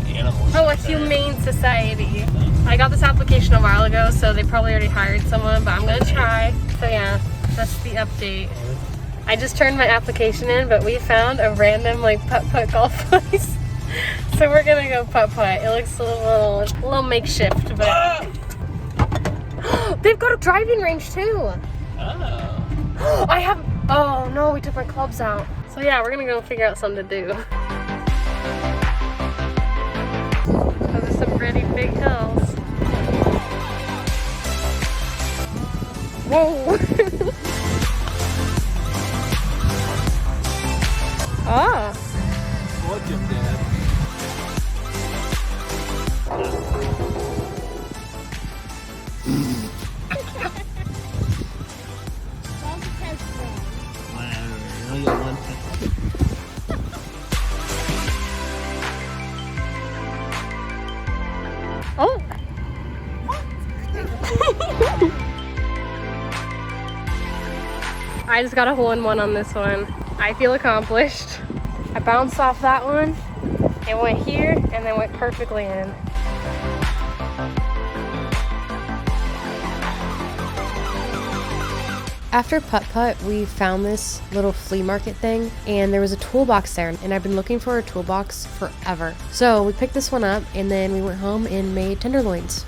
Animal Oh, a humane society. I got this application a while ago, so they probably already hired someone, but I'm gonna try. So yeah, that's the update. I just turned my application in, but we found a random like putt golf place. So we're gonna go putt. It looks a little makeshift, but they've got a driving range too. Oh. Oh no, we took my clubs out. So yeah, we're gonna go figure out something to do. Those are some pretty big hills. Whoa! Oh! Look at that. Whatever. Only got one second. Oh! I just got a hole-in-one on this one. I feel accomplished. I bounced off that one. It went here and then went perfectly in. After putt, we found this little flea market thing, and there was a toolbox there, and I've been looking for a toolbox forever. So we picked this one up, and then we went home and made tenderloins.